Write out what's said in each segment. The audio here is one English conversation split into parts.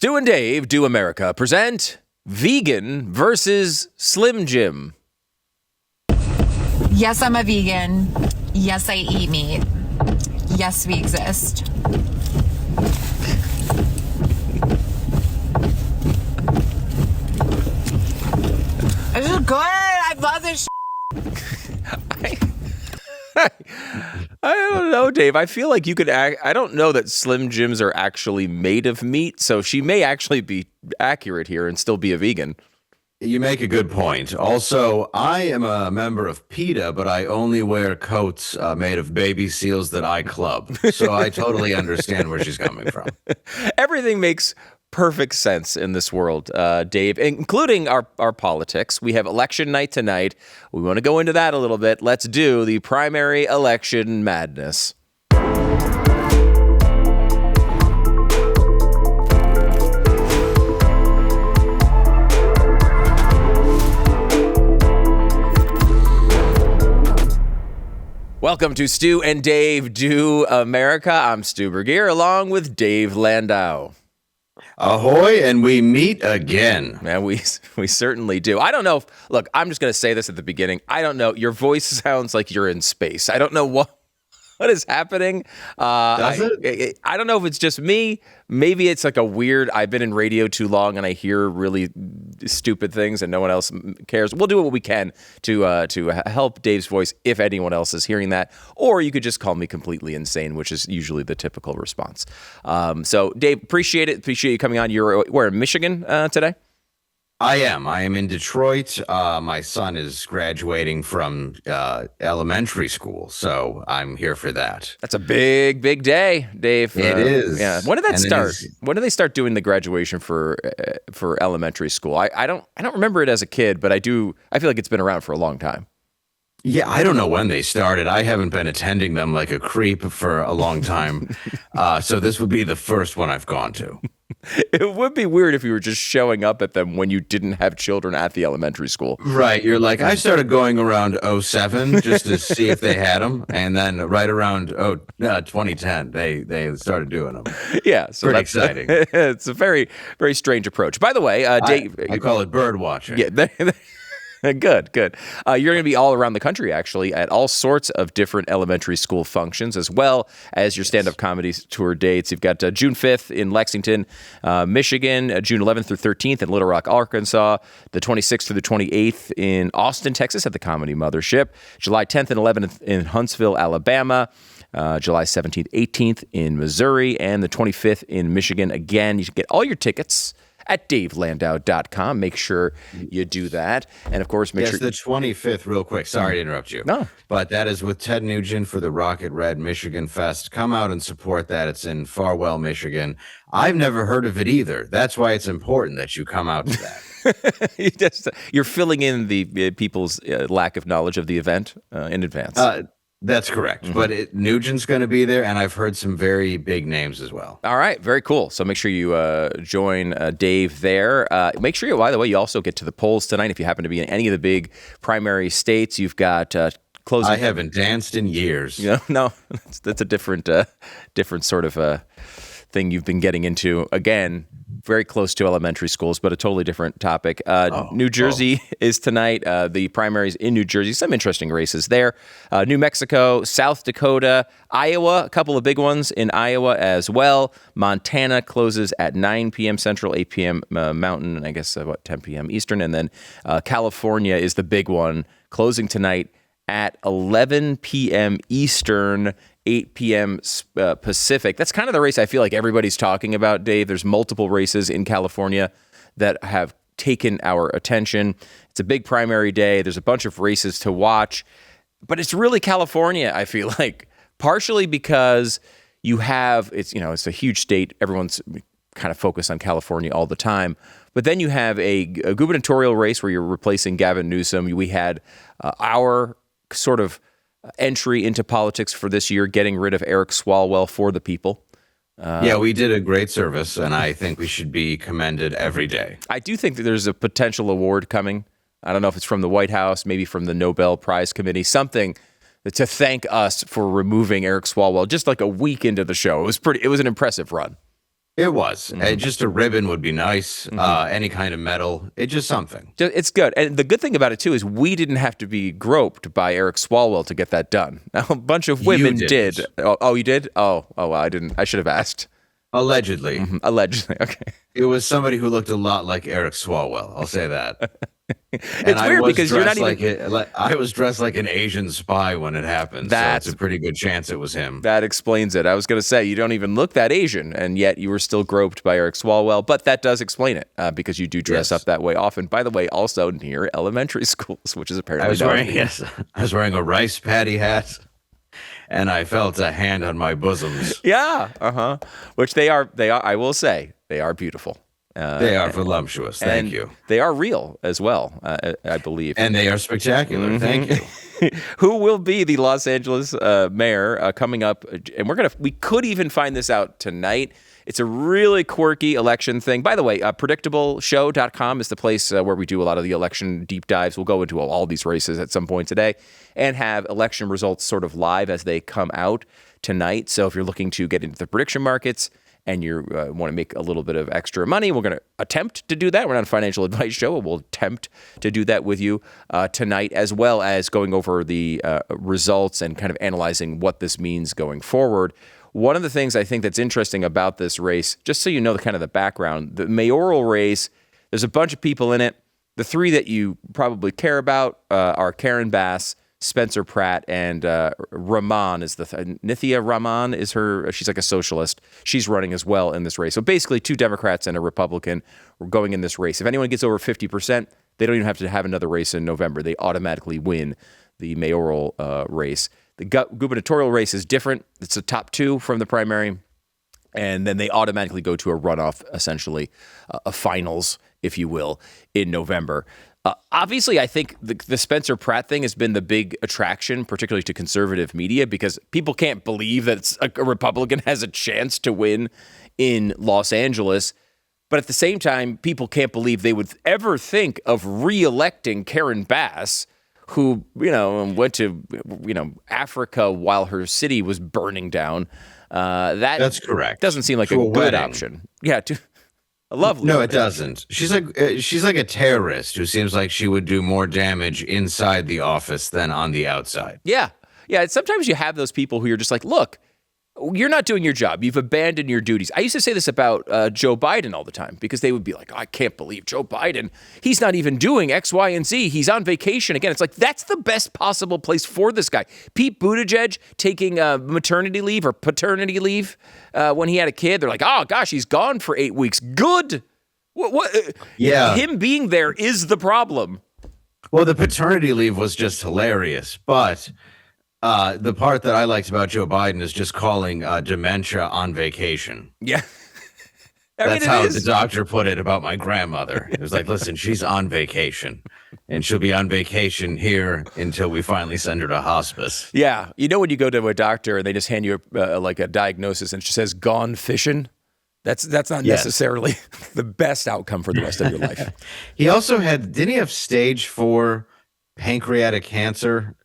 Stu and Dave Do America present Vegan versus Slim Jim. Yes, I'm a vegan. Yes, I eat meat. Yes, we exist. This is good. I love this I don't know, Dave. I feel like you could I don't know that Slim Jims are actually made of meat, so she may actually be accurate here and still be a vegan. You make a good point. Also, I am a member of PETA, but I only wear coats made of baby seals that I club. So I totally understand where she's coming from. Everything makes perfect sense in this world, Dave, including our politics. We have election night tonight. We want to go into that a little bit. Let's do the primary election madness. Welcome to Stu and Dave Do America. I'm Stu Burguiere along with Dave Landau. Ahoy, and we meet again. Man, we certainly do. I don't know look, I'm just going to say this at the beginning. I don't know. Your voice sounds like you're in space. I don't know what is happening. Does it? I don't know if it's just me. Maybe it's like a weird, I've been in radio too long and I hear really stupid things and no one else cares. We'll do what we can to help Dave's voice if anyone else is hearing that. Or you could just call me completely insane, which is usually the typical response. So, Dave, appreciate it. Appreciate you coming on. You're where, in Michigan today? I am in Detroit. My son is graduating from elementary school, so I'm here for that. That's a big day, Dave. It is. Yeah. When did that start? When did they start doing the graduation for elementary school? I don't remember it as a kid, but I do. I feel like it's been around for a long time. Yeah, I don't know when they started. I haven't been attending them like a creep for a long time. So this would be the first one I've gone to. It would be weird if you were just showing up at them when you didn't have children at the elementary school. Right. You're like, I started going around 2007 just to see if they had them. And then right around 2010, they started doing them. Yeah. So pretty exciting. It's a very, very strange approach. By the way, Dave. I call it bird watching. Yeah. Good. You're going to be all around the country, actually, at all sorts of different elementary school functions, as well as your stand-up comedy tour dates. You've got June 5th in Lexington, Michigan, June 11th through 13th in Little Rock, Arkansas, the 26th through the 28th in Austin, Texas at the Comedy Mothership, July 10th and 11th in Huntsville, Alabama, July 17th, 18th in Missouri, and the 25th in Michigan. Again, you can get all your tickets at davelandau.com. Make sure you do that. And of course, make sure. The 25th, real quick. Sorry to interrupt you. No. But that is with Ted Nugent for the Rocket Red Michigan Fest. Come out and support that. It's in Farwell, Michigan. I've never heard of it either. That's why it's important that you come out to that. You're filling in the people's lack of knowledge of the event in advance. That's correct. Mm-hmm. But Nugent's going to be there, and I've heard some very big names as well. All right. Very cool. So make sure you join Dave there. Make sure, by the way, you also get to the polls tonight. If you happen to be in any of the big primary states, you've got closing. I haven't danced in years. No, that's a different sort of thing you've been getting into. Again, very close to elementary schools, but a totally different topic. New Jersey is tonight. The primaries in New Jersey, some interesting races there. New Mexico, South Dakota, Iowa, a couple of big ones in Iowa as well. Montana closes at 9 p.m. Central, 8 p.m. Mountain, and I guess 10 p.m. Eastern. And then California is the big one, closing tonight at 11 p.m. Eastern, 8 p.m. Pacific. That's kind of the race I feel like everybody's talking about, Dave. There's multiple races in California that have taken our attention. It's a big primary day. There's a bunch of races to watch, but it's really California, I feel like, partially because you have, it's a huge state. Everyone's kind of focused on California all the time. But then you have a gubernatorial race where you're replacing Gavin Newsom. We had our sort of entry into politics for this year, getting rid of Eric Swalwell for the people. Yeah, we did a great service, and I think we should be commended every day. I do think that there's a potential award coming. I don't know if it's from the White House, maybe from the Nobel Prize Committee, something to thank us for removing Eric Swalwell just like a week into the show. It was an impressive run. It was. Just a ribbon would be nice. Any kind of metal. It's just something. It's good. And the good thing about it, too, is we didn't have to be groped by Eric Swalwell to get that done. Now, a bunch of women did. Oh, you did? Oh, well, I didn't. I should have asked. Allegedly. Allegedly. Okay. It was somebody who looked a lot like Eric Swalwell. I'll say that. It's weird because you're not even. I was dressed like an Asian spy when it happened. So it's a pretty good chance it was him. That explains it. I was going to say, you don't even look that Asian, and yet you were still groped by Eric Swalwell. But that does explain it, because you do dress up that way often. By the way, also near elementary schools, which is apparently I was wearing a rice paddy hat. And I felt a hand on my bosoms. Yeah, which they are. I will say, they are beautiful. They are voluptuous. Thank you. They are real as well, I believe. And they are spectacular. Thank you. Who will be the Los Angeles mayor coming up? And we could even find this out tonight. It's a really quirky election thing. By the way, predictableshow.com is the place where we do a lot of the election deep dives. We'll go into all these races at some point today and have election results sort of live as they come out tonight. So if you're looking to get into the prediction markets and you want to make a little bit of extra money, we're going to attempt to do that. We're not a financial advice show. We'll attempt to do that with you tonight, as well as going over the results and kind of analyzing what this means going forward. One of the things I think that's interesting about this race, just so you know the kind of the background, the mayoral race, there's a bunch of people in it. The three that you probably care about are Karen Bass, Spencer Pratt, and Rahman is Nithya Rahman is her. She's like a socialist. She's running as well in this race. So basically 2 Democrats and a Republican were going in this race. If anyone gets over 50%, they don't even have to have another race in November. They automatically win the mayoral race. The gubernatorial race is different. It's the top 2 from the primary, and then they automatically go to a runoff, essentially a finals, if you will, in November. Obviously, I think the Spencer Pratt thing has been the big attraction, particularly to conservative media, because people can't believe that a Republican has a chance to win in Los Angeles. But at the same time, people can't believe they would ever think of re-electing Karen Bass, who, went to, Africa while her city was burning down. That's correct. Doesn't seem like a good option. Yeah, a lovely. No, it doesn't. She's like a terrorist who seems like she would do more damage inside the office than on the outside. Yeah. Sometimes you have those people who you're just like, look, you're not doing your job. You've abandoned your duties. I used to say this about Joe Biden all the time, because they would be like, I can't believe Joe Biden. He's not even doing X, Y, and Z. He's on vacation again. It's like, that's the best possible place for this guy. Pete Buttigieg taking maternity leave or paternity leave when he had a kid. They're like, oh, gosh, he's gone for 8 weeks. Good. What? Yeah. Him being there is the problem. Well, the paternity leave was just hilarious, but the part that I liked about Joe Biden is just calling dementia on vacation. Yeah. That's how the doctor put it about my grandmother. It was like, listen, she's on vacation, and she'll be on vacation here until we finally send her to hospice. Yeah. When you go to a doctor and they just hand you like a diagnosis and she says gone fishing, that's not necessarily the best outcome for the rest of your life. He also didn't he have stage 4 pancreatic cancer?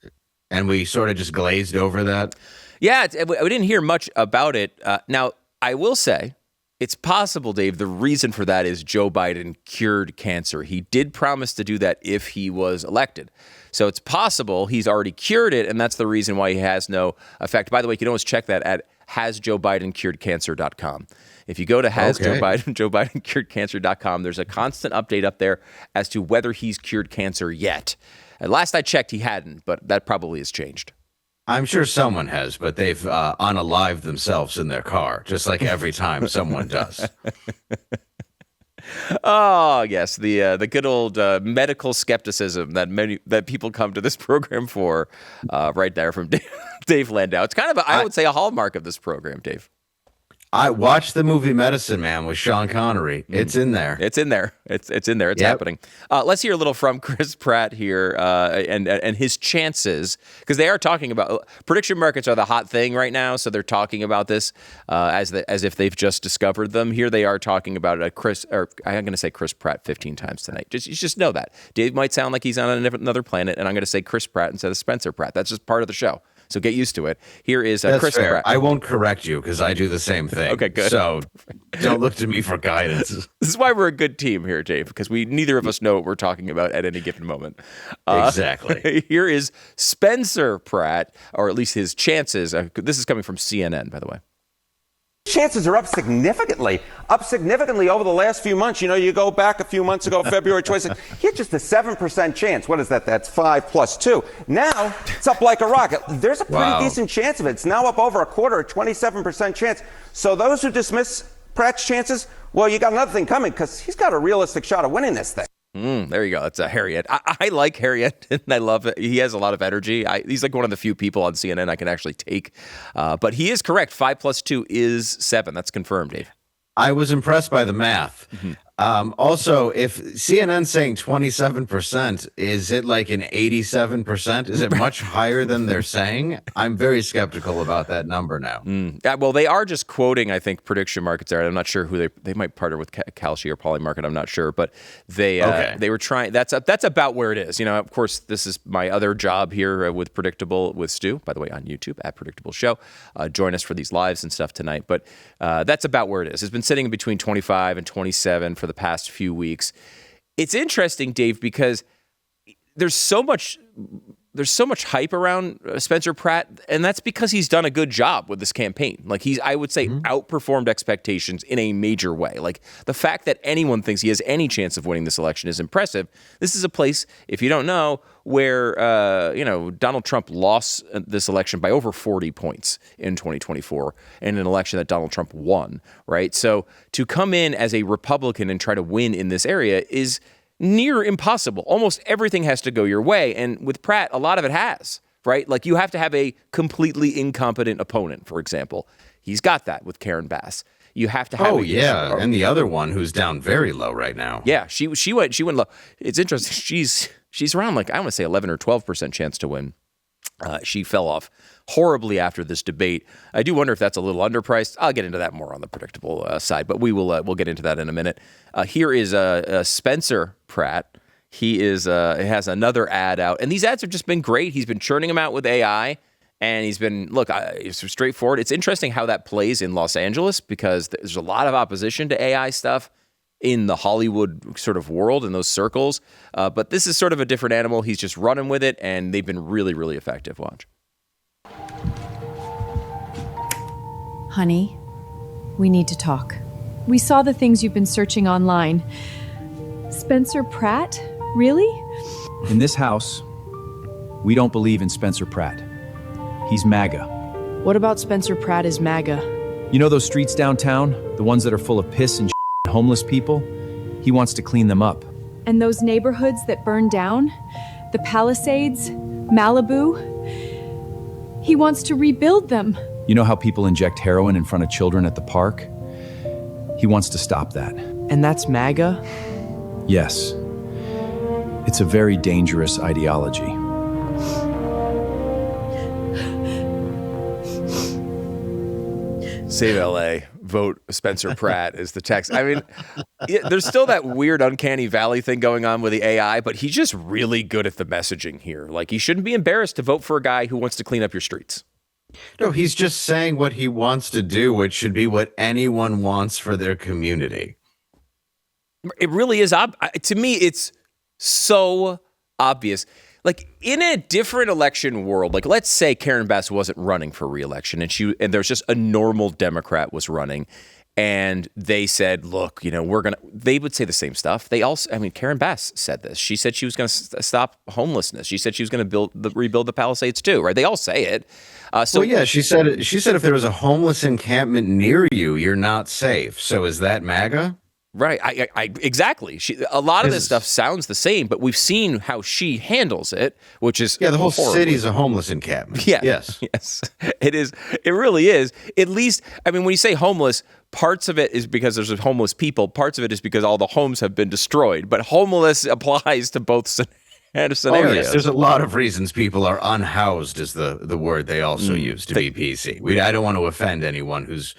And we sort of just glazed over that. Yeah, we didn't hear much about it. Now, I will say, it's possible, Dave, the reason for that is Joe Biden cured cancer. He did promise to do that if he was elected. So it's possible he's already cured it, and that's the reason why he has no effect. By the way, you can always check that at hasjoebidencuredcancer.com. If you go to joebidencuredcancer.com, there's a constant update up there as to whether he's cured cancer yet. And last I checked, he hadn't, but that probably has changed. I'm sure someone has, but they've unalived themselves in their car, just like every time someone does. Oh, yes, the good old medical skepticism that people come to this program for, right there from Dave Landau. It's kind of, I would say, a hallmark of this program, Dave. I watched the movie Medicine Man with Sean Connery. It's in there. It's in there. It's in there. It's happening. Let's hear a little from Chris Pratt here and his chances, because they are talking about prediction markets are the hot thing right now. So they're talking about this as if they've just discovered them. Here they are talking about I'm going to say Chris Pratt 15 times tonight. Just know that Dave might sound like he's on another planet, and I'm going to say Chris Pratt instead of Spencer Pratt. That's just part of the show. So get used to it. Here is That's Chris fair. Pratt. I won't correct you because I do the same thing. Okay, good. So don't look to me for guidance. This is why we're a good team here, Dave, because neither of us know what we're talking about at any given moment. Exactly. Here is Spencer Pratt, or at least his chances. This is coming from CNN, by the way. Chances are up significantly over the last few months. You know, you go back a few months ago, February 26th, he had just a 7% chance. What is that? That's 5 plus 2. Now it's up like a rocket. There's a pretty decent chance of it. It's now up over a quarter, a 27% chance. So those who dismiss Pratt's chances, well, you got another thing coming because he's got a realistic shot of winning this thing. There you go. That's Harriet. I like Harriet, and I love it. He has a lot of energy. He's like one of the few people on CNN I can actually take. But he is correct. 5 plus 2 is 7. That's confirmed, Dave. I was impressed by the math. Also, if CNN's saying 27%, is it like an 87%? Is it much higher than they're saying? I'm very skeptical about that number now. Yeah, well, they are just quoting, I think, prediction markets there. I'm not sure who they might partner with, Kalshi or Polymarket. I'm not sure, but they were trying. That's about where it is. You know, of course, this is my other job here with Predictable with Stu. By the way, on YouTube at Predictable Show. Join us for these lives and stuff tonight. But that's about where it is. It's been sitting between 25 and 27 for the past few weeks. It's interesting, Dave, because there's so much hype around Spencer Pratt, and that's because he's done a good job with this campaign. Like I would say, outperformed expectations in a major way. Like the fact that anyone thinks he has any chance of winning this election is impressive. This is a place, if you don't know, where Donald Trump lost this election by over 40 points in 2024 in an election that Donald Trump won, right? So to come in as a Republican and try to win in this area is near impossible. Almost everything has to go your way. And with Pratt, a lot of it has, right? Like you have to have a completely incompetent opponent, for example. He's got that with Karen Bass. You have to have and the other one who's down very low right now. Yeah, she went low. It's interesting. She's around like I want to say 11 or 12% chance to win. She fell off horribly after this debate. I do wonder if that's a little underpriced. I'll get into that more on the Predictable side, but we'll get into that in a minute. Here is Spencer Pratt. He has another ad out, and these ads have just been great. He's been churning them out with AI, and he's been it's straightforward. It's interesting how that plays in Los Angeles because there's a lot of opposition to AI stuff in the Hollywood sort of world in those circles. But this is sort of a different animal. He's just running with it, and they've been really, really effective. Watch. Honey, we need to talk. We saw the things you've been searching online. Spencer Pratt? Really? In this house, we don't believe in Spencer Pratt. He's MAGA. What about Spencer Pratt is MAGA? You know those streets downtown? The ones that are full of piss and homeless people? He wants to clean them up. And those neighborhoods that burned down? The Palisades? Malibu? He wants to rebuild them. You know how people inject heroin in front of children at the park? He wants to stop that. And that's MAGA? Yes. It's a very dangerous ideology. Save LA, vote Spencer Pratt is the text. I mean, there's still that weird uncanny valley thing going on with the AI, but he's just really good at the messaging here. Like, you shouldn't be embarrassed to vote for a guy who wants to clean up your streets. No, he's just saying what he wants to do, which should be what anyone wants for their community. It really is. To me, it's so obvious. Like in a different election world, like let's say Karen Bass wasn't running for re-election and there's just a normal Democrat was running and they said, look, they would say the same stuff. Karen Bass said this. She said she was going to stop homelessness. She said she was going to rebuild the Palisades too, right? They all say it. She said if there was a homeless encampment near you, you're not safe. So is that MAGA? Right. Exactly. A lot of this stuff sounds the same, but we've seen how she handles it, which is the whole city's a homeless encampment. Yeah. Yes. Yes. It is. It really is. At least, when you say homeless, parts of it is because there's homeless people. Parts of it is because all the homes have been destroyed. But homeless applies to both scenarios. Oh, yes. There's a lot of reasons people are unhoused is the word they also use to be PC. I don't want to offend anyone who's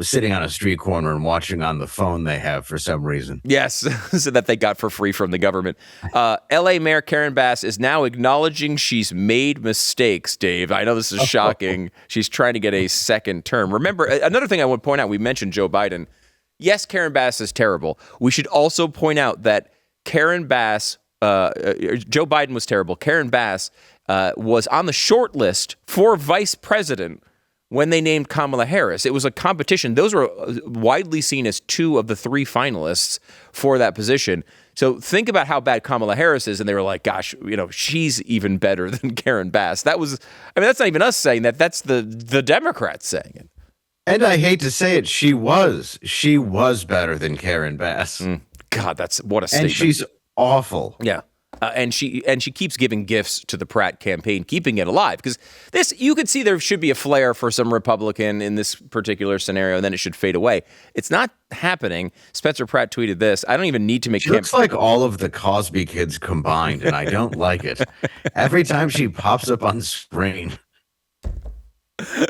sitting on a street corner and watching on the phone they have for some reason. Yes, so that they got for free from the government. L.A. Mayor Karen Bass is now acknowledging she's made mistakes, Dave. I know this is shocking. She's trying to get a second term. Remember, another thing I would point out, we mentioned Joe Biden. Yes, Karen Bass is terrible. We should also point out that Karen Bass, Joe Biden was terrible. Karen Bass was on the short list for vice president when they named Kamala Harris. It was a competition. Those were widely seen as 2 of the 3 finalists for that position. So think about how bad Kamala Harris is, and they were like, gosh, she's even better than Karen Bass. That's not even us saying that. That's the Democrats saying it. And I hate to say it, she was better than Karen Bass. God, what a statement. And she's awful. Yeah. And she keeps giving gifts to the Pratt campaign, keeping it alive. Because you could see there should be a flair for some Republican in this particular scenario, and then it should fade away. It's not happening. Spencer Pratt tweeted this. I don't even need to make. She looks like all of the Cosby kids combined, and I don't like it. Every time she pops up on screen.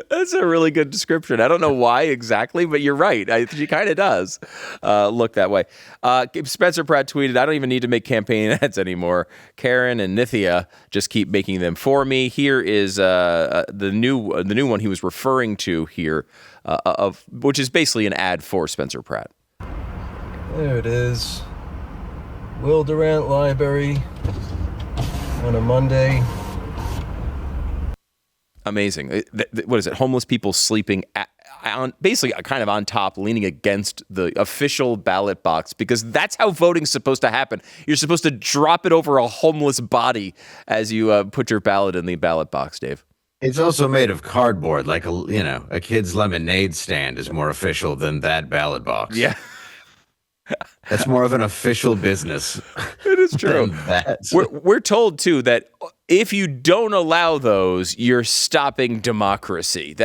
That's a really good description. I don't know why exactly, but you're right. She kind of does look that way. Spencer Pratt tweeted, I don't even need to make campaign ads anymore. Karen and Nithya just keep making them for me. Here is the new one he was referring to here, which is basically an ad for Spencer Pratt. There it is. Will Durant Library on a Monday. Amazing. What is it? Homeless people sleeping basically kind of on top, leaning against the official ballot box, because that's how voting's supposed to happen. You're supposed to drop it over a homeless body as you put your ballot in the ballot box, Dave. It's also made of cardboard, like a kid's lemonade stand is more official than that ballot box. Yeah. That's more of an official business. It is true. We're told, too, that if you don't allow those, you're stopping democracy.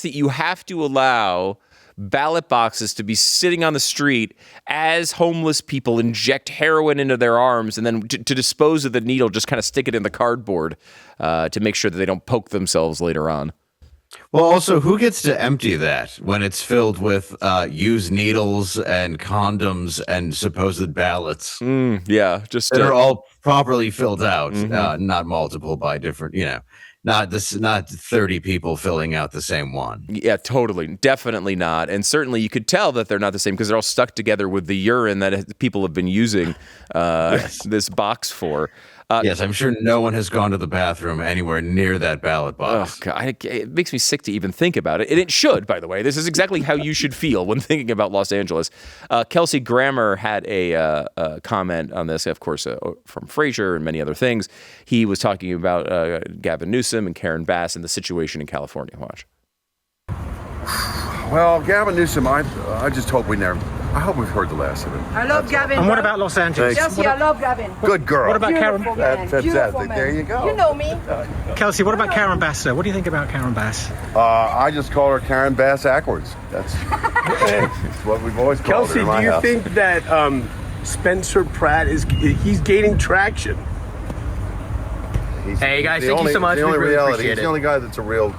You have to allow ballot boxes to be sitting on the street as homeless people inject heroin into their arms, and then to dispose of the needle, just kind of stick it in the cardboard to make sure that they don't poke themselves later on. Well, also, who gets to empty that when it's filled with used needles and condoms and supposed ballots? Yeah, just that are all properly filled out, not multiple by different, not 30 people filling out the same one. Yeah, totally, definitely not, and certainly you could tell that they're not the same because they're all stuck together with the urine that people have been using this box for. Yes, I'm sure no one has gone to the bathroom anywhere near that ballot box. Oh, God, it makes me sick to even think about it. And it should, by the way. This is exactly how you should feel when thinking about Los Angeles. Kelsey Grammer had a comment on this, of course, from Frasier and many other things. He was talking about Gavin Newsom and Karen Bass and the situation in California. Watch. Well, Gavin Newsom, I just hope I hope we've heard the last of it. I love Gavin. And what about Los Angeles? Chelsea, I love Gavin. Good girl. What about Karen? Fantastic. There you go. You know me. Kelsey, what about Karen Bass, sir? What do you think about Karen Bass? I just call her Karen Bass backwards. That's what we've always called her in my house. Kelsey, do you think that Spencer Pratt he's gaining traction? Hey guys, thank you so much. The only really reality. appreciate He's the only guy that's a real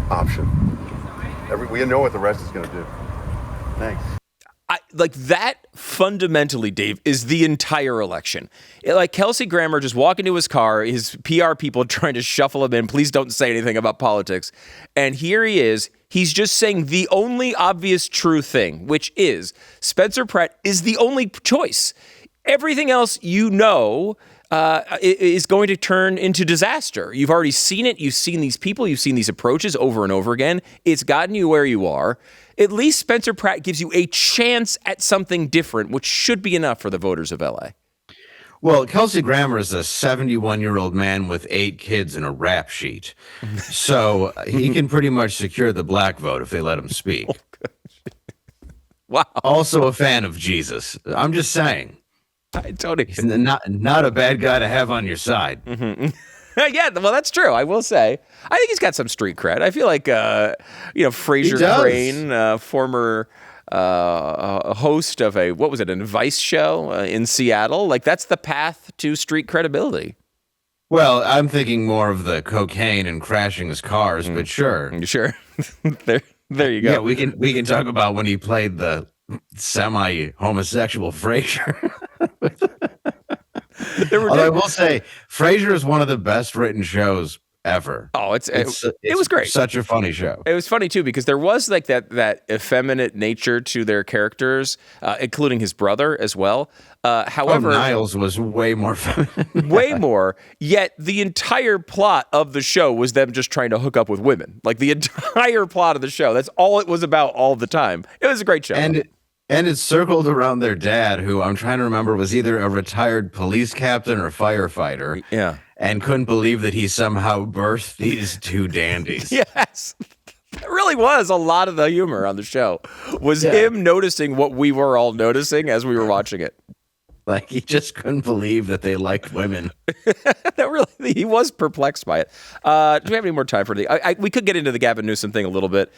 option. We know what the rest is going to do. Thanks. That fundamentally, Dave, is the entire election. Like Kelsey Grammer just walking to his car, his PR people trying to shuffle him in. Please don't say anything about politics. And here he is. He's just saying the only obvious true thing, which is Spencer Pratt is the only choice. Everything else is going to turn into disaster. You've already seen it. You've seen these people. You've seen these approaches over and over again. It's gotten you where you are. At least Spencer Pratt gives you a chance at something different, which should be enough for the voters of LA. Well, Kelsey Grammer is a 71-year-old man with 8 kids and a rap sheet. So he can pretty much secure the black vote if they let him speak. Wow. Also a fan of Jesus. I'm just saying. He's not a bad guy to have on your side. Yeah, well, that's true. I will say. I think he's got some street cred. I feel like, Fraser Crane, former host of a Vice show in Seattle. Like, that's the path to street credibility. Well, I'm thinking more of the cocaine and crashing his cars, but sure. Sure. There you go. Yeah, we can talk about when he played the semi-homosexual Frasier. Although I will say, Frasier is one of the best written shows ever. Oh, it was great. Such a funny show. It was funny too because there was like that effeminate nature to their characters, including his brother as well. However, Niles was way more feminine. way more. Yet the entire plot of the show was them just trying to hook up with women. Like the entire plot of the show. That's all it was about all the time. It was a great show. And it circled around their dad, who I'm trying to remember was either a retired police captain or firefighter. Yeah. And couldn't believe that he somehow birthed these two dandies. Yes. It really was a lot of the humor on the show. Was him noticing what we were all noticing as we were watching it. Like, he just couldn't believe that they liked women. He was perplexed by it. Do we have any more time for we could get into the Gavin Newsom thing a little bit.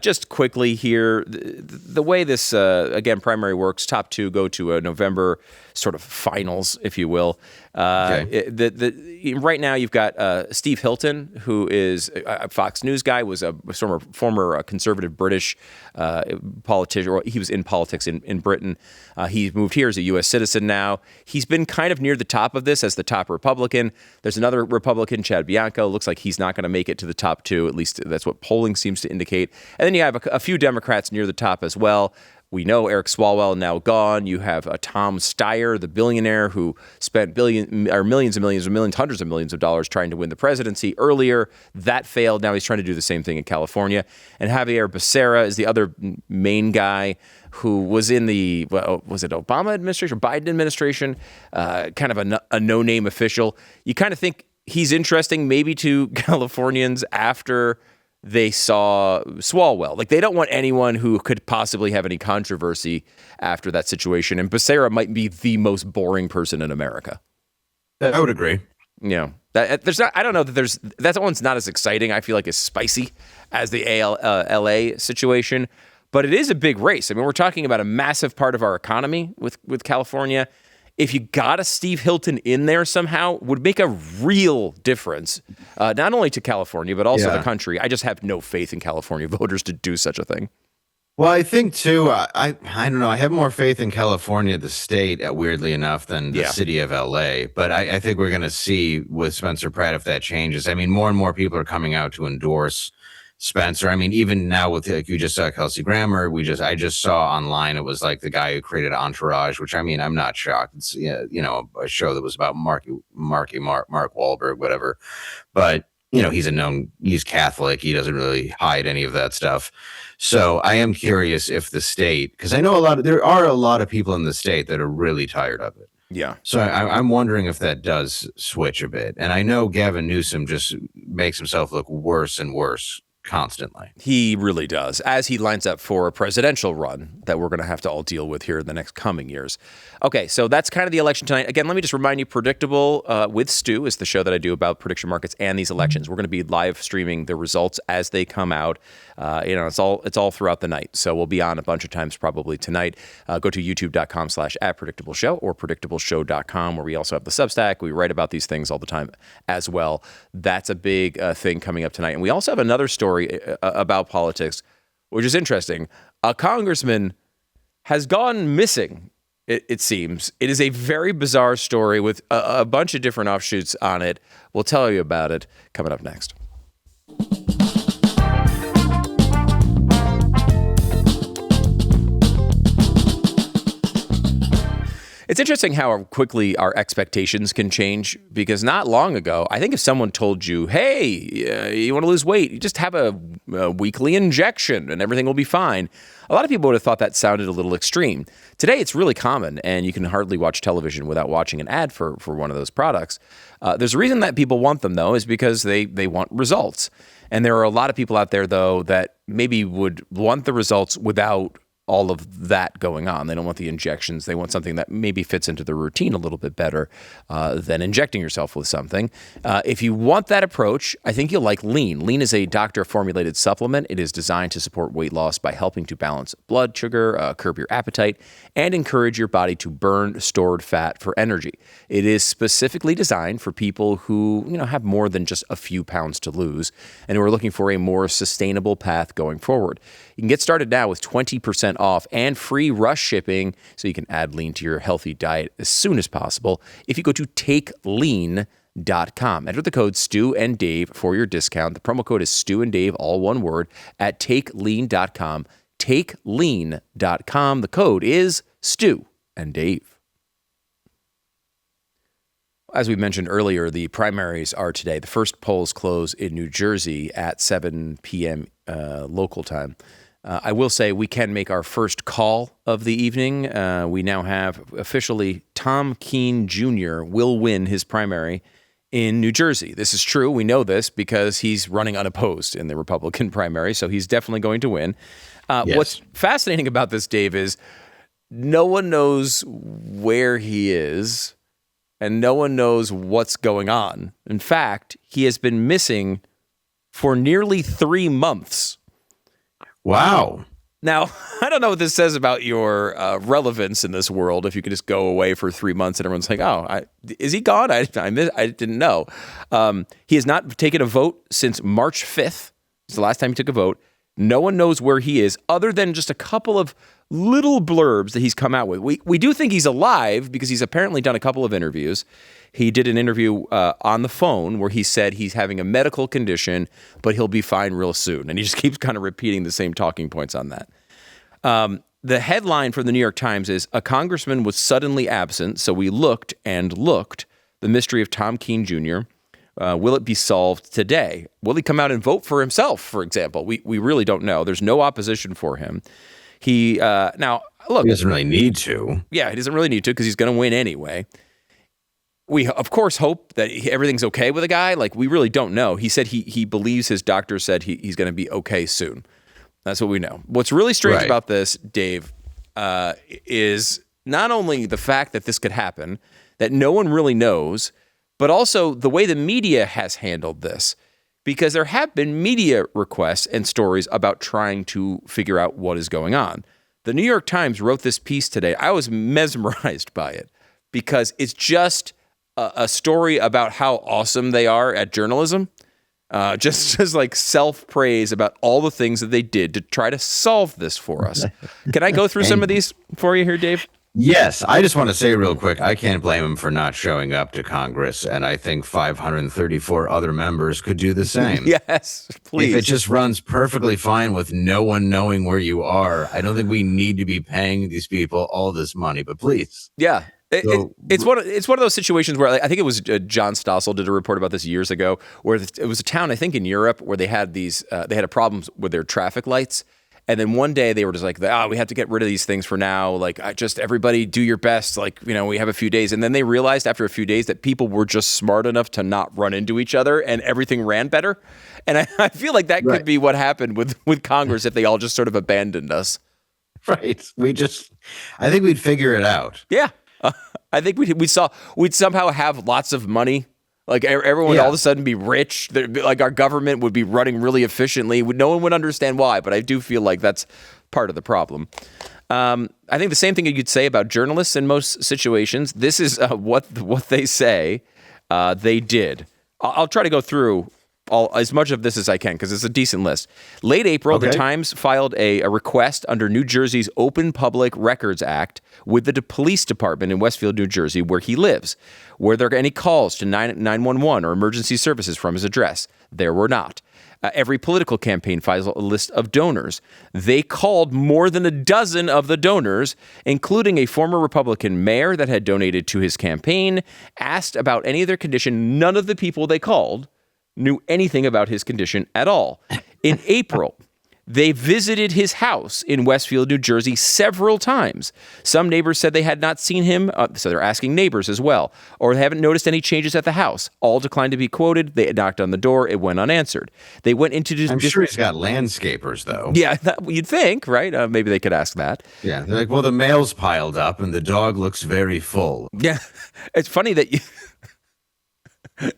Just quickly here, the way this, again, primary works, top two go to a November sort of finals, if you will. Right now, you've got Steve Hilton, who is a Fox News guy, was a former conservative British politician. Or he was in politics in Britain. He moved here as a U.S. citizen now. He's been kind of near the top of this as the top Republican. There's another Republican, Chad Bianco. Looks like he's not going to make it to the top two. At least that's what polling seems to indicate. And then you have a few Democrats near the top as well. We know Eric Swalwell now gone. You have Tom Steyer, the billionaire hundreds of millions of dollars trying to win the presidency earlier. That failed. Now he's trying to do the same thing in California. And Javier Becerra is the other main guy who was in the, was it Obama administration, Biden administration, kind of a no-name official. You kind of think he's interesting maybe to Californians after they saw Swalwell. Like, they don't want anyone who could possibly have any controversy after that situation. And Becerra might be the most boring person in America. I would agree. Yeah. I don't know that that one's not as exciting, I feel like, as spicy as the LA situation. But it is a big race. I mean, we're talking about a massive part of our economy with California. If you got a Steve Hilton in there somehow, would make a real difference, not only to California, but also the country. I just have no faith in California voters to do such a thing. Well, I think, too, I don't know. I have more faith in California, the state, weirdly enough, than the city of L.A. But I think we're going to see with Spencer Pratt if that changes. I mean, more and more people are coming out to endorse Spencer. I mean, even now with, like, you just saw Kelsey Grammer, I just saw online, it was like the guy who created Entourage, which, I mean, I'm not shocked. It's, a show that was about Mark Wahlberg, whatever. But, he's Catholic. He doesn't really hide any of that stuff. So I am curious if the state, because I know there are a lot of people in the state that are really tired of it. Yeah. So I'm wondering if that does switch a bit. And I know Gavin Newsom just makes himself look worse and worse constantly. He really does, as he lines up for a presidential run that we're going to have to all deal with here in the next coming years. Okay, so that's kind of the election tonight. Again, let me just remind you, Predictable with Stu is the show that I do about prediction markets and these elections. We're going to be live streaming the results as they come out. It's all throughout the night. So we'll be on a bunch of times probably tonight. Go to youtube.com/@predictableshow or predictableshow.com, where we also have the Substack. We write about these things all the time as well. That's a big thing coming up tonight. And we also have another story about politics, which is interesting. A congressman has gone missing, it seems. It is a very bizarre story with a bunch of different offshoots on it. We'll tell you about it coming up next. It's interesting how quickly our expectations can change, because not long ago, I think if someone told you, hey, you want to lose weight, you just have a weekly injection and everything will be fine, a lot of people would have thought that sounded a little extreme. Today, it's really common, and you can hardly watch television without watching an ad for one of those products. There's a reason that people want them, though, is because they want results. And there are a lot of people out there, though, that maybe would want the results without all of that going on. They don't want the injections. They want something that maybe fits into the routine a little bit better than injecting yourself with something. If you want that approach, I think you'll like Lean. Lean is a doctor-formulated supplement. It is designed to support weight loss by helping to balance blood sugar, curb your appetite, and encourage your body to burn stored fat for energy. It is specifically designed for people who, have more than just a few pounds to lose and who are looking for a more sustainable path going forward. You can get started now with 20% off and free rush shipping, so you can add Lean to your healthy diet as soon as possible if you go to takelean.com. Enter the code Stu and Dave for your discount. The promo code is Stu and Dave, all one word, at takelean.com. Takelean.com. The code is Stu and Dave. As we mentioned earlier, the primaries are today. The first polls close in New Jersey at 7 p.m. Local time. I will say we can make our first call of the evening. We now have officially Kean Jr. will win his primary in New Jersey. This is true. We know this because he's running unopposed in the Republican primary, so he's definitely going to win. Yes. What's fascinating about this, Dave, is no one knows where he is and no one knows what's going on. In fact, he has been missing for nearly 3 months. Wow. Now, I don't know what this says about your relevance in this world if you could just go away for 3 months and everyone's like, is he gone? I didn't know. He has not taken a vote since March 5th. It's the last time he took a vote. No one knows where he is other than just a couple of little blurbs that he's come out with. We do think he's alive because he's apparently done a couple of interviews. He did an interview on the phone where he said he's having a medical condition, but he'll be fine real soon. And he just keeps kind of repeating the same talking points on that. The headline from the New York Times is, "A congressman was suddenly absent, so we looked and looked. The mystery of Kean Jr. Will it be solved today? Will he come out and vote for himself, for example? We really don't know. There's no opposition for him. He doesn't really need to. Yeah, he doesn't really need to because he's going to win anyway. We, of course, hope that everything's okay with the guy. Like, we really don't know. He said he believes his doctor said he's going to be okay soon. That's what we know. What's really strange about this, Dave, is not only the fact that this could happen, that no one really knows, but also the way the media has handled this. Because there have been media requests and stories about trying to figure out what is going on. The New York Times wrote this piece today. I was mesmerized by it because it's just a story about how awesome they are at journalism. Just like self-praise about all the things that they did to try to solve this for us. Can I go through some of these for you here, Dave? Yes, I just want to say real quick, I can't blame him for not showing up to Congress, and I think 534 other members could do the same. Yes, please. If it just runs perfectly fine with no one knowing where you are, I don't think we need to be paying these people all this money, but please. Yeah. It's one of those situations where I think it was John Stossel did a report about this years ago, where it was a town, I think in Europe, where they had they had a problem with their traffic lights. And then one day they were just like, we have to get rid of these things for now. Like, everybody do your best. Like, we have a few days. And then they realized after a few days that people were just smart enough to not run into each other and everything ran better. And I feel like that could be what happened with Congress if they all just sort of abandoned us. Right. I think we'd figure it out. Yeah. I think we'd somehow have lots of money. Like everyone would all of a sudden be rich. Like our government would be running really efficiently. No one would understand why, but I do feel like that's part of the problem. I think the same thing you could say about journalists in most situations. This is what they say they did. I'll try to go through as much of this as I can because it's a decent list. Late April, the Times filed a request under New Jersey's Open Public Records Act with the police department in Westfield, New Jersey, where he lives. Were there any calls to 911 or emergency services from his address? There were not. Every political campaign files a list of donors. They called more than a dozen of the donors, including a former Republican mayor that had donated to his campaign, asked about any of their condition. None of the people they called knew anything about his condition at all. In April, they visited his house in Westfield, New Jersey several times. Some neighbors said they had not seen him, so they're asking neighbors as well, or they haven't noticed any changes at the house. All declined to be quoted. They knocked on the door. It went unanswered. They went into... I'm sure he's got landscapers, though. Yeah, you'd think, right? Maybe they could ask that. Yeah, they're like, well, the mail's piled up and the dog looks very full. Yeah, it's funny that you...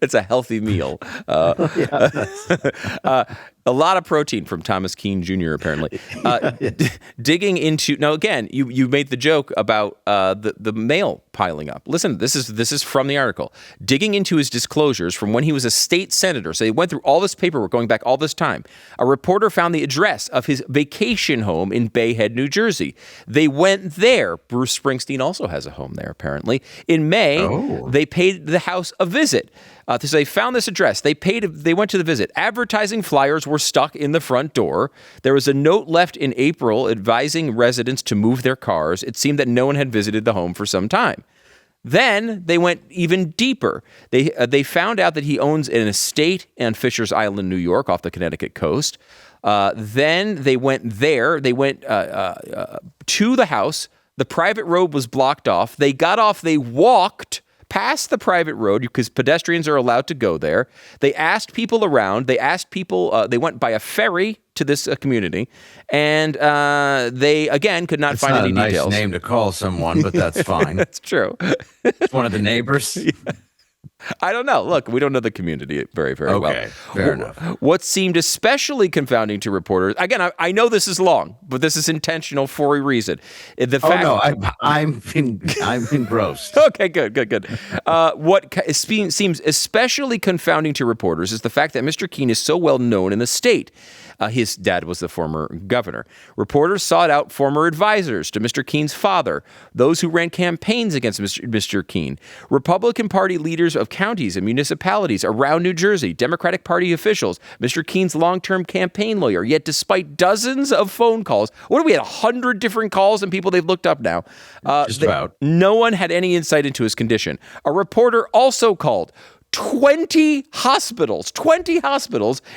It's a healthy meal. A lot of protein from Thomas Kean Jr. apparently. Digging into now again, you made the joke about the mail piling up. Listen, this is from the article. Digging into his disclosures from when he was a state senator. So they went through all this paperwork going back all this time. A reporter found the address of his vacation home in Bay Head, New Jersey. They went there. Bruce Springsteen also has a home there apparently. In May, they paid the house a visit. So they found this address. They went to the visit. Advertising flyers were stuck in the front door. There was a note left in April advising residents to move their cars. It seemed that no one had visited the home for some time. Then they went even deeper. They found out that he owns an estate on Fisher's Island, New York, off the Connecticut coast. Then they went there. They went to the house. The private road was blocked off. They got off. They walked past the private road because pedestrians are allowed to go there. They asked people around. They asked people. They went by a ferry to this community, and they again could not find any details. It's not a nice name to call someone, but that's fine. That's true. It's one of the neighbors. Yeah. I don't know. Look, we don't know the community very well. Okay, fair enough. What seemed especially confounding to reporters, again, I know this is long, but this is intentional for a reason. I'm engrossed. Okay, good. What seems especially confounding to reporters is the fact that Mr. Kean is so well known in the state. His dad was the former governor. Reporters sought out former advisors to Mr. Kean's father, those who ran campaigns against Mr. Kean, Republican Party leaders of counties and municipalities around New Jersey, Democratic Party officials, Mr. Kean's long-term campaign lawyer. Yet despite dozens of phone calls, what do we had 100 different calls and people they've looked up now? Just about. No one had any insight into his condition. A reporter also called 20 hospitals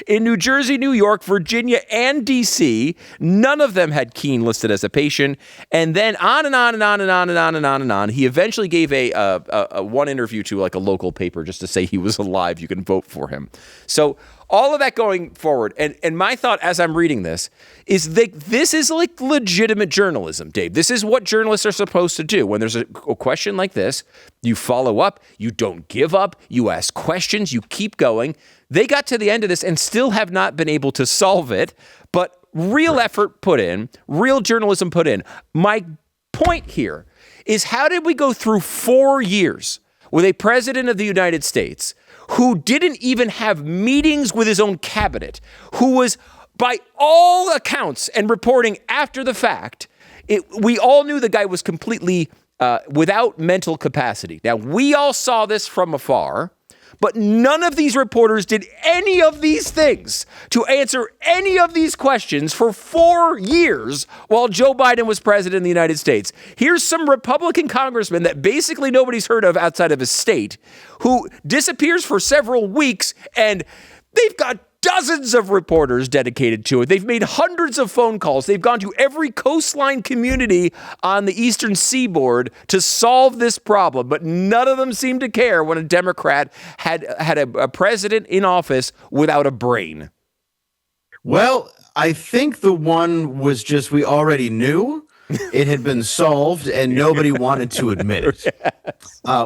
in New Jersey, New York, Virginia, and D.C. None of them had Kean listed as a patient. And then on and on and on and on and on and on and on. He eventually gave a one interview to like a local paper just to say he was alive. You can vote for him. So all of that going forward. And my thought as I'm reading this is that this is like legitimate journalism, Dave. This is what journalists are supposed to do. When there's a question like this, you follow up, you don't give up, you ask questions, you keep going. They got to the end of this and still have not been able to solve it, but real effort put in, real journalism put in. My point here is how did we go through 4 years with a president of the United States who didn't even have meetings with his own cabinet, who was, by all accounts and reporting after the fact, we all knew the guy was completely without mental capacity. Now, we all saw this from afar, but none of these reporters did any of these things to answer any of these questions for 4 years while Joe Biden was president of the United States. Here's some Republican congressman that basically nobody's heard of outside of his state who disappears for several weeks, and they've got dozens of reporters dedicated to it. They've made hundreds of phone calls. They've gone to every coastline community on the eastern seaboard to solve this problem, but none of them seem to care when a Democrat had a president in office without a brain. Well, I think the one was just we already knew. It had been solved and nobody wanted to admit it.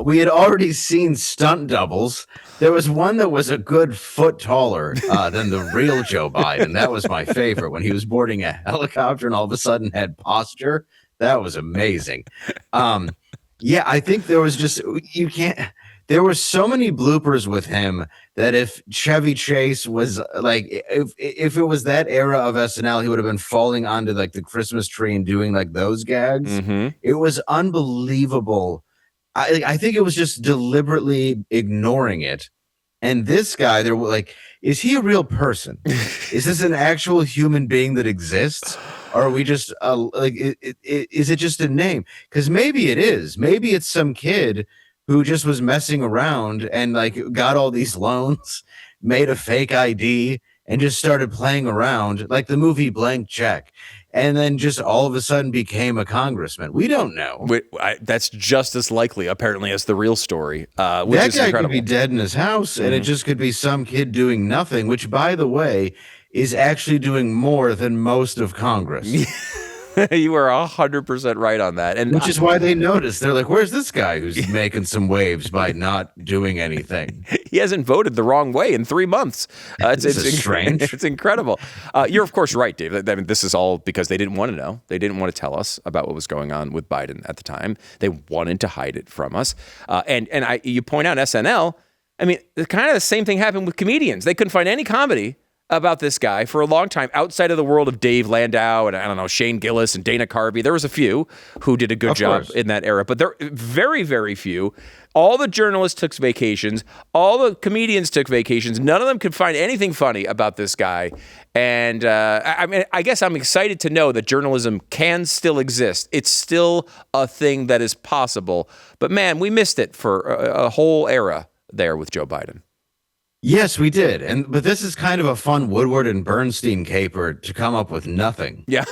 We had already seen stunt doubles. There was one that was a good foot taller than the real Joe Biden. That was my favorite, when he was boarding a helicopter and all of a sudden had posture. That was amazing. Yeah, I think there was just, there were so many bloopers with him that if Chevy Chase was like, if it was that era of SNL, he would have been falling onto like the Christmas tree and doing like those gags. Mm-hmm. It was unbelievable. I think it was just deliberately ignoring it. And this guy, they're like, is he a real person? Is this an actual human being that exists? Or are we just is it just a name? Because maybe it is. Maybe it's some kid who just was messing around and like got all these loans, made a fake ID, and just started playing around like the movie Blank Check, and then just all of a sudden became a congressman. We don't know. That's just as likely, apparently, as the real story, which That is guy incredible. could be dead in his house, and it just could be some kid doing nothing, which, by the way, is actually doing more than most of Congress. You are 100% right on that. And Which is why they noticed. They're like, where's this guy who's making some waves by not doing anything? He hasn't voted the wrong way in 3 months. It's strange. It's incredible. You're, of course, right, Dave. I mean, this is all because they didn't want to know. They didn't want to tell us about what was going on with Biden at the time. They wanted to hide it from us. You point out SNL. I mean, kind of the same thing happened with comedians. They couldn't find any comedy about this guy for a long time outside of the world of Dave Landau and, I don't know, Shane Gillis and Dana Carvey. There was a few who did a good job in that era, but there are very, very few. All the journalists took vacations. All the comedians took vacations. None of them could find anything funny about this guy. And I guess I'm excited to know that journalism can still exist. It's still a thing that is possible. But man, we missed it for a whole era there with Joe Biden. Yes, we did. But this is kind of a fun Woodward and Bernstein caper to come up with nothing. Yeah.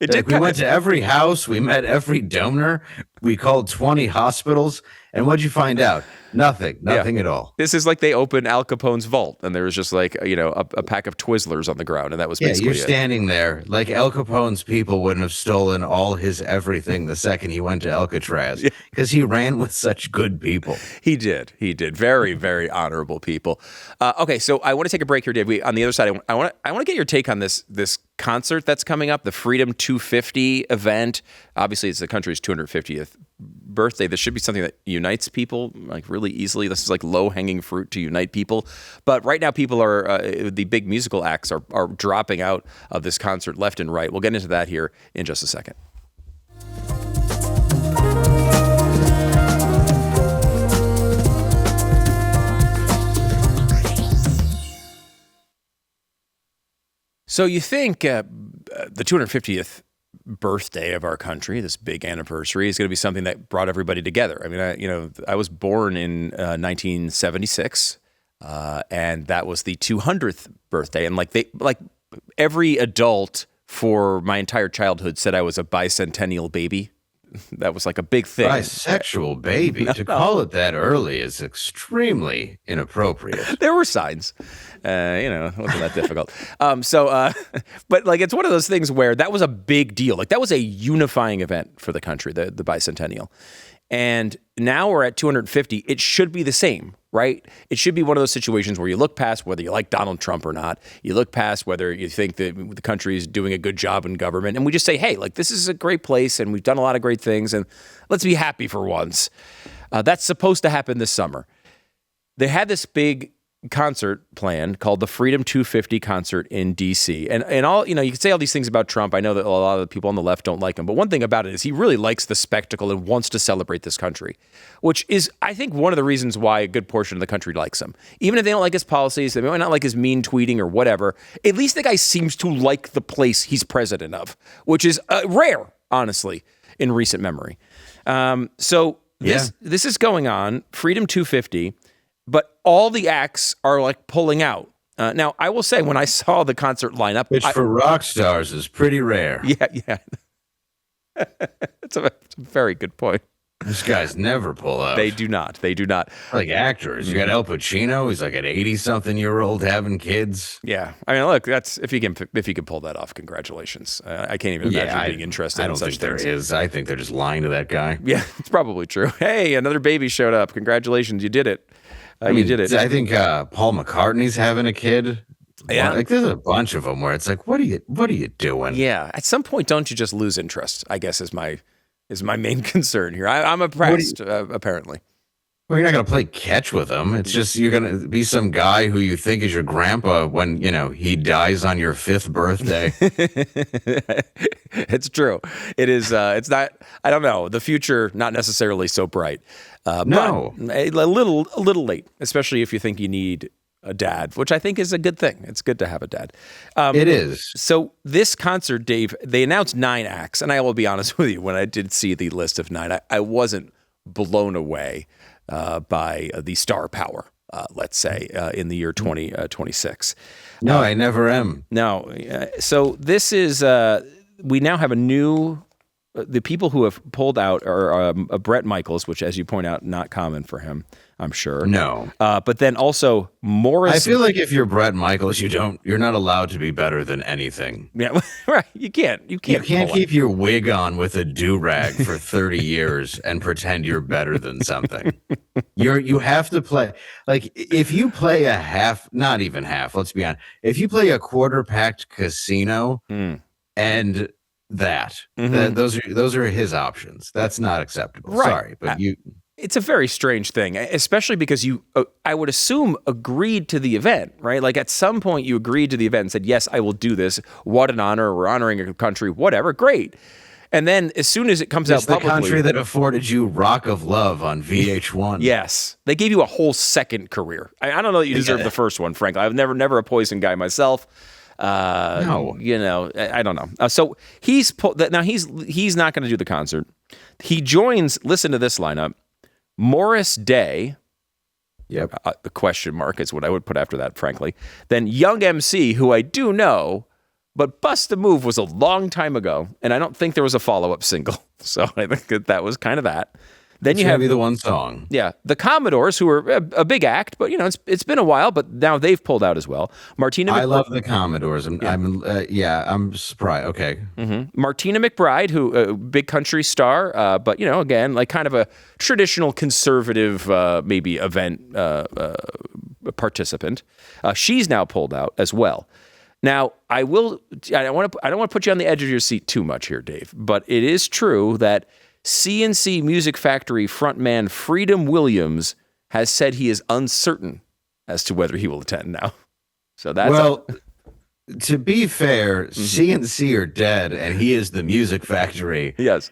We went to every house. We met every donor. We called 20 hospitals. And what'd you find out? Nothing at all. This is like they opened Al Capone's vault and there was just like, a pack of Twizzlers on the ground. And that was basically you're standing there like Al Capone's people wouldn't have stolen all his everything the second he went to Alcatraz because he ran with such good people. He did. Very, very honorable people. Okay, so I want to take a break here, Dave. On the other side, I want to get your take on this concert that's coming up, the Freedom 250 event. Obviously, it's the country's 250th birthday. This should be something that unites people like really easily. This is like low-hanging fruit to unite people. But right now, people are the big musical acts are dropping out of this concert left and right. We'll get into that here in just a second. So you think the 250th birthday of our country, this big anniversary, is going to be something that brought everybody together. I mean, I was born in 1976, and that was the 200th birthday. And like every adult for my entire childhood said I was a bicentennial baby. That was like a big thing. Bisexual baby. To call it that early is extremely inappropriate. There were signs. It wasn't that difficult. But like it's one of those things where that was a big deal. Like that was a unifying event for the country, the bicentennial. And now we're at 250. It should be the same, right? It should be one of those situations where you look past whether you like Donald Trump or not. You look past whether you think that the country is doing a good job in government. And we just say, hey, like this is a great place and we've done a lot of great things and let's be happy for once. That's supposed to happen this summer. They had this big concert planned called the Freedom 250 concert in D.C. And all, you can say all these things about Trump. I know that a lot of the people on the left don't like him, but one thing about it is he really likes the spectacle and wants to celebrate this country, which is, I think, one of the reasons why a good portion of the country likes him. Even if they don't like his policies, they might not like his mean tweeting or whatever, at least the guy seems to like the place he's president of, which is rare, honestly, in recent memory. So this is going on, Freedom 250, but all the acts are like pulling out. Now, I will say, when I saw the concert lineup, which for rock stars is pretty rare. Yeah. It's a very good point. These guys never pull out. They do not. Like actors. You got Al Pacino. He's like an 80-something-year-old having kids. Yeah. I mean, look, that's if you can pull that off, congratulations. I can't even imagine being interested in such things. I don't think there is. I think they're just lying to that guy. Yeah, it's probably true. Hey, another baby showed up. Congratulations, you did it. You did it. I think Paul McCartney's having a kid. Yeah, like there's a bunch of them where it's like, what are you doing? Yeah, at some point, don't you just lose interest? I guess is my main concern here. I'm impressed, apparently. Well, you're not going to play catch with them. It's just you're going to be some guy who you think is your grandpa when he dies on your 5th birthday. It's true. It is. It's not. I don't know. The future not necessarily so bright. No, but a little late, especially if you think you need a dad, which I think is a good thing. It's good to have a dad. It is. So this concert, Dave, they announced 9 acts, and I will be honest with you, when I did see the list of 9, I wasn't blown away by the star power let's say, in the year 2026. No, I never am. No. So this is, we now have a new, the people who have pulled out are Bret Michaels, which, as you point out, not common for him, I'm sure. No. But then also Morris. I feel like if you're Bret Michaels, you're not allowed to be better than anything. Yeah, right. You can't keep your wig on with a do-rag for 30 years and pretend you're better than something. You have to play, like, if you play a half, not even half, let's be honest. If you play a quarter-packed casino and those are his options. That's not acceptable. Right. Sorry, but it's a very strange thing, especially because you, I would assume, agreed to the event, right? Like at some point you agreed to the event and said, yes, I will do this. What an honor. We're honoring a country, whatever. Great. And then as soon as it comes out publicly. The country that afforded you Rock of Love on VH1. Yes. They gave you a whole second career. I don't know that you deserve the first one, frankly. I've never a Poison guy myself. No. You know, I don't know. So he's not going to do the concert. He joins, listen to this lineup. Morris Day, yep. The question mark is what I would put after that, frankly. Then Young MC, who I do know, but Bust a Move was a long time ago, and I don't think there was a follow-up single. So I think that was kind of that. Then you have the one song. Yeah, the Commodores, who are a big act, but you know it's been a while, but now they've pulled out as well. I love the Commodores. I'm surprised. Okay. Mm-hmm. Martina McBride, who big country star, but you know, again, like kind of a traditional conservative maybe event participant. She's now pulled out as well. Now, I don't want to put you on the edge of your seat too much here, Dave, but it is true that CNC Music Factory frontman Freedom Williams has said he is uncertain as to whether he will attend now. So that's to be fair, CNC are dead, and he is the Music Factory. Yes,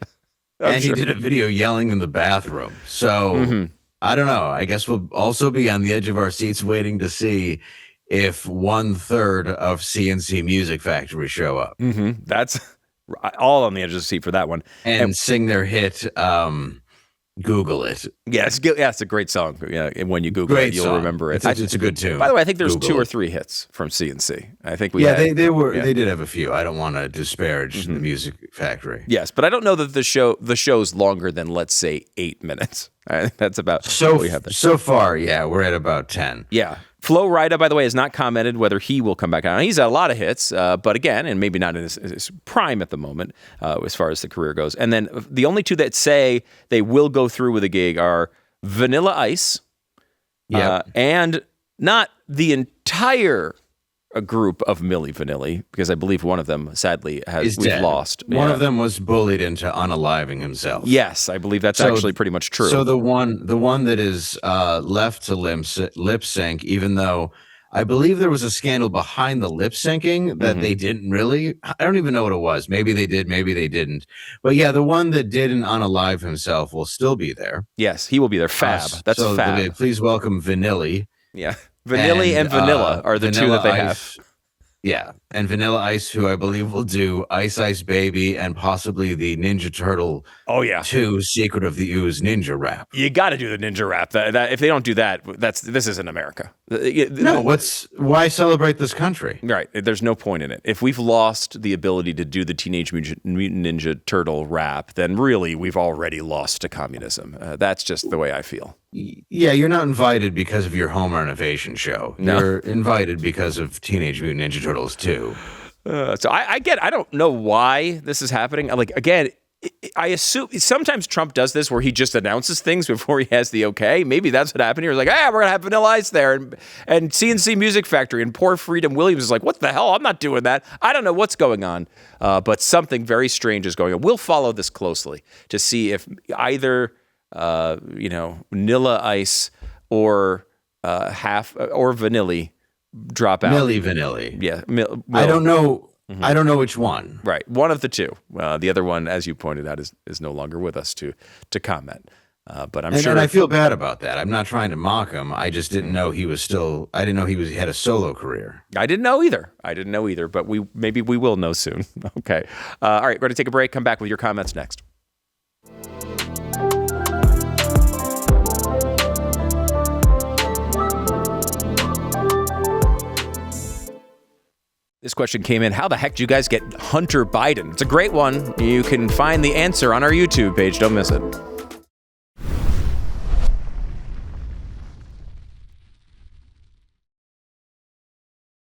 and he did a video yelling in the bathroom. So I don't know. I guess we'll also be on the edge of our seats waiting to see if 1/3 of CNC Music Factory show up. That's all on the edge of the seat for that one. And sing their hit, Google It. Yeah, it's a great song. Yeah, and when you Google it, you'll remember it. It's a good tune. By the way, I think there's Google 2 or 3 hits from CNC. I think we they did have a few. I don't want to disparage the Music Factory. Yes, but I don't know that the show's longer than, let's say, 8 minutes. That's about what we have there. So far, yeah, we're at about 10. Yeah. Flo Rida, by the way, has not commented whether he will come back out. He's had a lot of hits, but again, and maybe not in his prime at the moment as far as the career goes. And then the only two that say they will go through with a gig are Vanilla Ice and not the entire group of Milli Vanilli, because I believe one of them, sadly, we've lost. One of them was bullied into unaliving himself. Yes, I believe that's actually pretty much true. So the one that is left to lip sync, even though I believe there was a scandal behind the lip syncing that they didn't really. I don't even know what it was. Maybe they did, maybe they didn't. But yeah, the one that didn't unalive himself will still be there. Yes, he will be there. Fab. That's Fab. Please welcome Vanilli. Yeah. Vanilli and Vanilla are the two that they have. Yeah, and Vanilla Ice, who I believe will do Ice Ice Baby and possibly the Ninja Turtle 2 Secret of the Ooze Ninja rap. You got to do the ninja rap. That if they don't do that, this isn't America. Why celebrate this country? Right. There's no point in it. If we've lost the ability to do the Teenage Mutant Ninja Turtle rap, then really we've already lost to communism. That's just the way I feel. Yeah, you're not invited because of your home renovation show. No. You're invited because of Teenage Mutant Ninja Turtles 2. So I don't know why this is happening. Like, again, I assume sometimes Trump does this where he just announces things before he has the okay. Maybe that's what happened here. He's like, we're going to have Vanilla Ice there and CNC Music Factory. And poor Freedom Williams is like, what the hell? I'm not doing that. I don't know what's going on. But something very strange is going on. We'll follow this closely to see if either Vanilla Ice or Vanilli drop out. Milli Vanilli. Yeah. I don't know. I don't know which one. Right. One of the two. The other one, as you pointed out, is no longer with us to comment. But I'm sure. And I feel bad about that. I'm not trying to mock him. I just didn't know he was still. I didn't know he had a solo career. I didn't know either. But maybe we will know soon. Okay. All right. We're going to take a break. Come back with your comments next. This question came in. How the heck do you guys get Hunter Biden? It's a great one. You can find the answer on our YouTube page. Don't miss it.